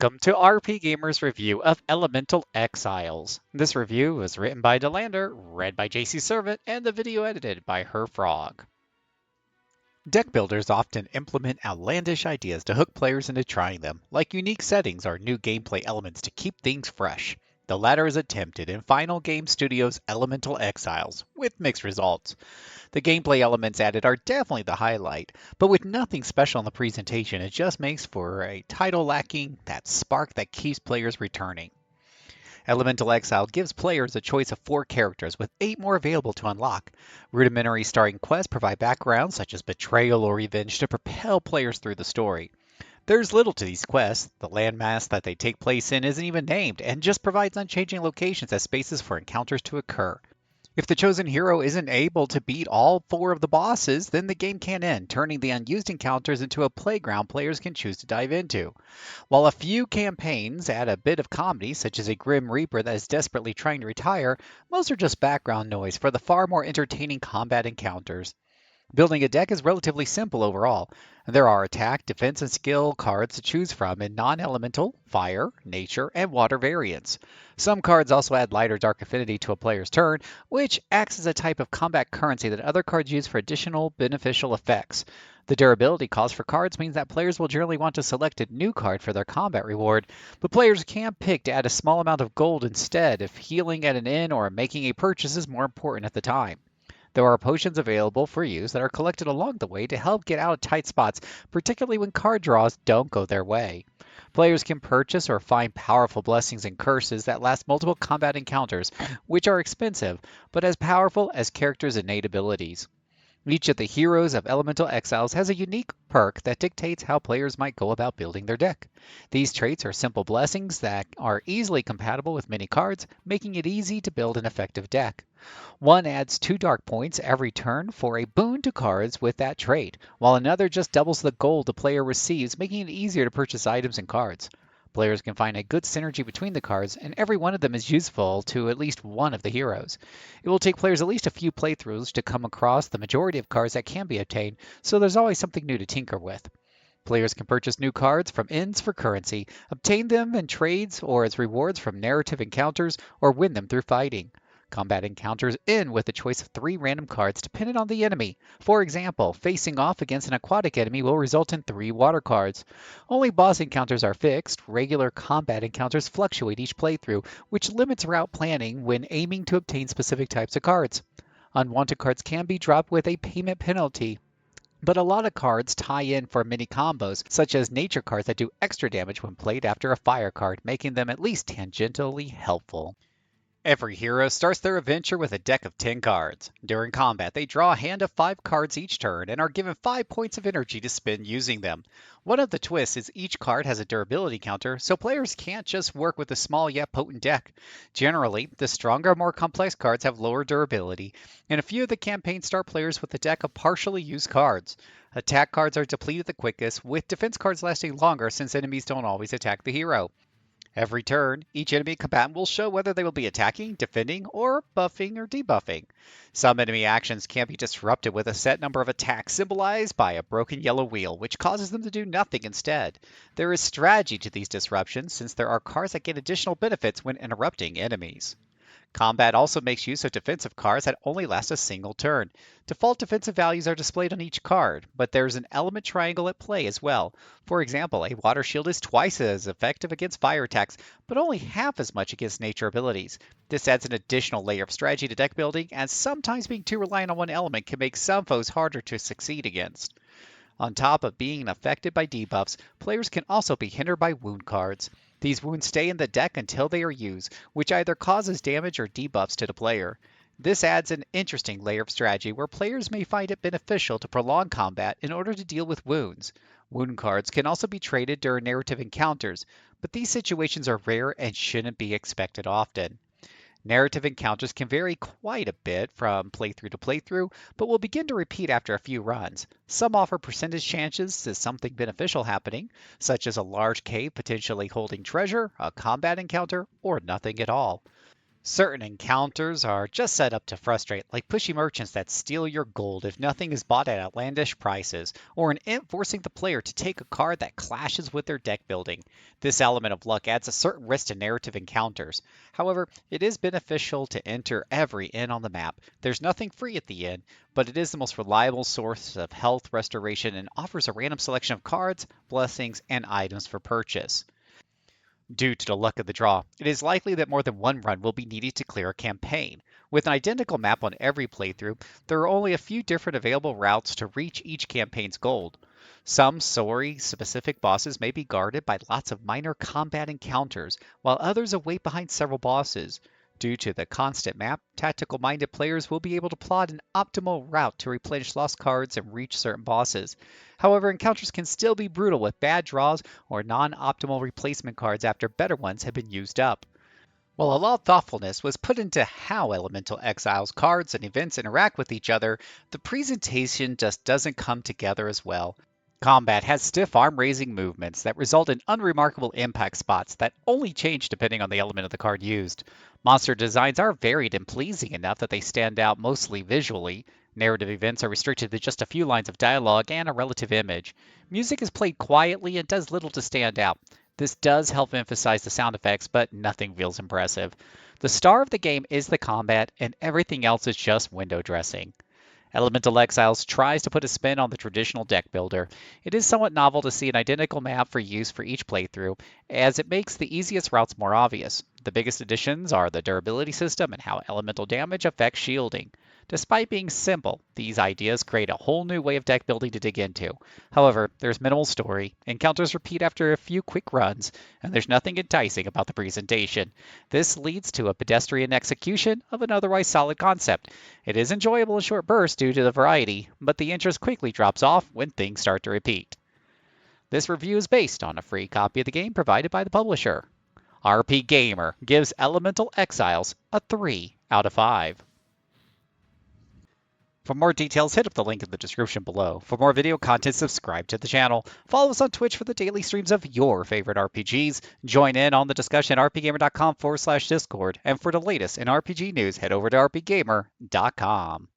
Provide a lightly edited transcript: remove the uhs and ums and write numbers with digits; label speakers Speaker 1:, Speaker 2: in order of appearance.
Speaker 1: Welcome to RPGamer's review of Elemental Exiles. This review was written by Delander, read by JC Servant, and the video edited by Her Frog. Deck builders often implement outlandish ideas to hook players into trying them, like unique settings or new gameplay elements to keep things fresh. The latter is attempted in Final Game Studios' Elemental Exiles, with mixed results. The gameplay elements added are definitely the highlight, but with nothing special in the presentation, it just makes for a title lacking that spark that keeps players returning. Elemental Exile gives players a choice of 4 characters, with 8 more available to unlock. Rudimentary starting quests provide backgrounds such as betrayal or revenge to propel players through the story. There's little to these quests. The landmass that they take place in isn't even named, and just provides unchanging locations as spaces for encounters to occur. If the chosen hero isn't able to beat all 4 of the bosses, then the game can end, turning the unused encounters into a playground players can choose to dive into. While a few campaigns add a bit of comedy, such as a Grim Reaper that is desperately trying to retire, most are just background noise for the far more entertaining combat encounters. Building a deck is relatively simple overall. There are attack, defense, and skill cards to choose from in non-elemental, fire, nature, and water variants. Some cards also add light or dark affinity to a player's turn, which acts as a type of combat currency that other cards use for additional beneficial effects. The durability cost for cards means that players will generally want to select a new card for their combat reward, but players can pick to add a small amount of gold instead if healing at an inn or making a purchase is more important at the time. There are potions available for use that are collected along the way to help get out of tight spots, particularly when card draws don't go their way. Players can purchase or find powerful blessings and curses that last multiple combat encounters, which are expensive, but as powerful as characters' innate abilities. Each of the heroes of Elemental Exiles has a unique perk that dictates how players might go about building their deck. These traits are simple blessings that are easily compatible with many cards, making it easy to build an effective deck. One adds 2 dark points every turn for a boon to cards with that trait, while another just doubles the gold the player receives, making it easier to purchase items and cards. Players can find a good synergy between the cards, and every one of them is useful to at least one of the heroes. It will take players at least a few playthroughs to come across the majority of cards that can be obtained, so there's always something new to tinker with. Players can purchase new cards from inns for currency, obtain them in trades or as rewards from narrative encounters, or win them through fighting. Combat encounters end with a choice of 3 random cards dependent on the enemy. For example, facing off against an aquatic enemy will result in 3 water cards. Only boss encounters are fixed. Regular combat encounters fluctuate each playthrough, which limits route planning when aiming to obtain specific types of cards. Unwanted cards can be dropped with a payment penalty, but a lot of cards tie in for mini combos, such as nature cards that do extra damage when played after a fire card, making them at least tangentially helpful. Every hero starts their adventure with a deck of 10 cards. During combat, they draw a hand of 5 cards each turn and are given 5 points of energy to spend using them. One of the twists is each card has a durability counter, so players can't just work with a small yet potent deck. Generally, the stronger, more complex cards have lower durability, and a few of the campaigns start players with a deck of partially used cards. Attack cards are depleted the quickest, with defense cards lasting longer since enemies don't always attack the hero. Every turn, each enemy combatant will show whether they will be attacking, defending, or buffing or debuffing. Some enemy actions can be disrupted with a set number of attacks symbolized by a broken yellow wheel, which causes them to do nothing instead. There is strategy to these disruptions since there are cards that get additional benefits when interrupting enemies. Combat also makes use of defensive cards that only last a single turn. Default defensive values are displayed on each card, but there's an element triangle at play as well. For example, a water shield is twice as effective against fire attacks, but only half as much against nature abilities. This adds an additional layer of strategy to deck building, as sometimes being too reliant on one element can make some foes harder to succeed against. On top of being affected by debuffs, players can also be hindered by wound cards. These wounds stay in the deck until they are used, which either causes damage or debuffs to the player. This adds an interesting layer of strategy where players may find it beneficial to prolong combat in order to deal with wounds. Wound cards can also be traded during narrative encounters, but these situations are rare and shouldn't be expected often. Narrative encounters can vary quite a bit from playthrough to playthrough, but will begin to repeat after a few runs. Some offer percentage chances to something beneficial happening, such as a large cave potentially holding treasure, a combat encounter, or nothing at all. Certain encounters are just set up to frustrate, like pushy merchants that steal your gold if nothing is bought at outlandish prices, or an imp forcing the player to take a card that clashes with their deck building. This element of luck adds a certain risk to narrative encounters. However, it is beneficial to enter every inn on the map. There's nothing free at the inn, but it is the most reliable source of health restoration and offers a random selection of cards, blessings, and items for purchase. Due to the luck of the draw, it is likely that more than one run will be needed to clear a campaign. With an identical map on every playthrough, there are only a few different available routes to reach each campaign's goal. Some story-specific bosses may be guarded by lots of minor combat encounters, while others await behind several bosses. Due to the constant map, tactical-minded players will be able to plot an optimal route to replenish lost cards and reach certain bosses. However, encounters can still be brutal with bad draws or non-optimal replacement cards after better ones have been used up. While a lot of thoughtfulness was put into how Elemental Exiles cards and events interact with each other, the presentation just doesn't come together as well. Combat has stiff arm-raising movements that result in unremarkable impact spots that only change depending on the element of the card used. Monster designs are varied and pleasing enough that they stand out mostly visually. Narrative events are restricted to just a few lines of dialogue and a relative image. Music is played quietly and does little to stand out. This does help emphasize the sound effects, but nothing feels impressive. The star of the game is the combat, and everything else is just window dressing. Elemental Exiles tries to put a spin on the traditional deck builder. It is somewhat novel to see an identical map for use for each playthrough, as it makes the easiest routes more obvious. The biggest additions are the durability system and how elemental damage affects shielding. Despite being simple, these ideas create a whole new way of deck building to dig into. However, there's minimal story, encounters repeat after a few quick runs, and there's nothing enticing about the presentation. This leads to a pedestrian execution of an otherwise solid concept. It is enjoyable in short bursts due to the variety, but the interest quickly drops off when things start to repeat. This review is based on a free copy of the game provided by the publisher. RPGamer gives Elemental Exiles a 3 out of 5. For more details, hit up the link in the description below. For more video content, subscribe to the channel. Follow us on Twitch for the daily streams of your favorite RPGs. Join in on the discussion at rpgamer.com/discord. And for the latest in RPG news, head over to rpgamer.com.